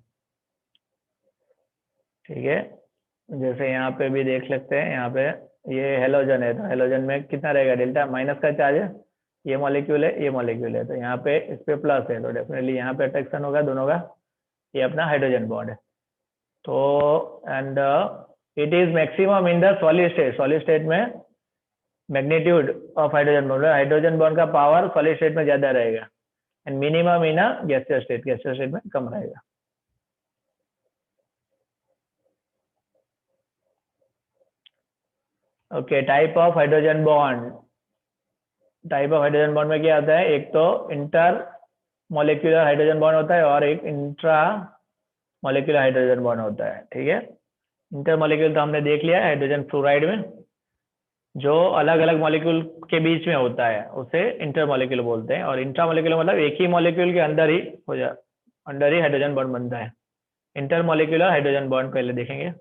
ठीक है, जैसे यहाँ पे भी देख सकते हैं, यहाँ पे ये हेलोजन है, तो हेलोजन में कितना रहेगा, डेल्टा माइनस का चार्ज है, ये मॉलिक्यूल है, ये मॉलिक्यूल है, तो यहाँ पे इस पे प्लस है, तो डेफिनेटली यहाँ पे अट्रैक्शन होगा दोनों का। ये अपना हाइड्रोजन बॉन्ड है। तो and it is maximum in the solid state में magnitude of hydrogen bond, hydrogen bond का पावर सॉलिड स्टेट में ज्यादा रहेगा, and minimum in a gaseous state में कम रहेगा। Okay, type of hydrogen bond. Type of hydrogen bond में क्या होता है, एक तो इंटर मॉलिक्यूलर हाइड्रोजन बॉन्ड होता है और एक इंट्रा मॉलिक्यूलर हाइड्रोजन बॉन्ड होता है। ठीक है, इंटर मॉलिक्यूल तो हमने देख लिया हाइड्रोजन फ्लोराइड में, जो अलग अलग मॉलिक्यूल के बीच में होता है उसे इंटर मॉलिक्यूल बोलते हैं, और इंट्रा मॉलिक्यूलर मतलब एक ही मॉलिक्यूल के अंदर ही हाइड्रोजन बॉन्ड बनता है। इंटर मॉलिक्यूलर हाइड्रोजन बॉन्ड पहले देखेंगे।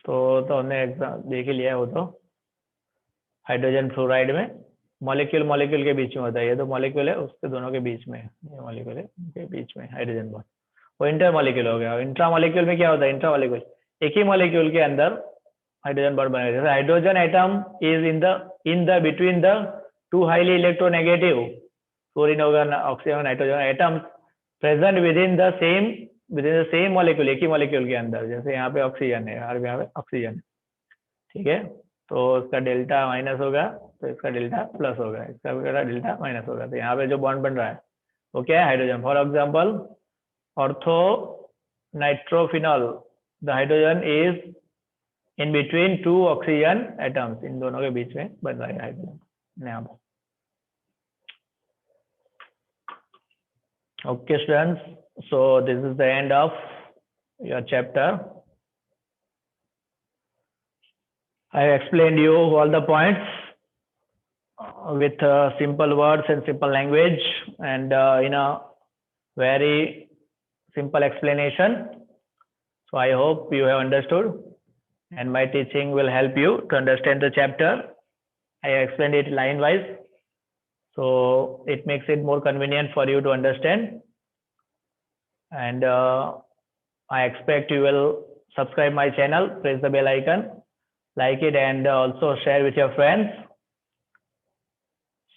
तो हमने एग्जाम देख ही लिया है वो तो। हाइड्रोजन फ्लोराइड में मॉलिक्यूल के बीच में होता है, ये तो मॉलिक्यूल है उसके दोनों के बीच में, ये मॉलिक्यूल है उनके बीच में हाइड्रोजन बॉन्ड, वो इंटर मॉलिक्यूल हो गया। इंट्रा मॉलिक्यूल में क्या होता है, इंट्रा मॉलिक्यूल एक ही मॉलिक्यूल के अंदर हाइड्रोजन बॉन्ड बनेगा। जैसे hydrogen atom is in the between the two highly electronegative, fluorine होगा oxygen nitrogen, atom present within the same molecule, एक ही मॉलिक्यूल के अंदर। जैसे यहाँ पे ऑक्सीजन है और यहाँ पे ऑक्सीजन है। ठीक है, तो इसका डेल्टा माइनस होगा तो इसका डेल्टा प्लस होगा, इसका वगैरह डेल्टा माइनस होगा। तो यहाँ पे जो बॉन्ड बन रहा है वो क्या है, hydrogen. For example ortho nitrophenol, the hydrogen is in between two oxygen atoms, इन दोनों के बीच में बन रहा है हाइड्रोजन यहाँ पर। Okay students, so this is the end of your chapter. I explained you all the points with simple words and simple language, and in a very simple explanation. So I hope you have understood, and my teaching will help you to understand the chapter. I explained it line wise, so it makes it more convenient for you to understand. And I expect you will subscribe my channel, press the bell icon, like it, and also share with your friends.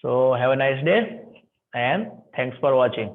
So have a nice day and thanks for watching.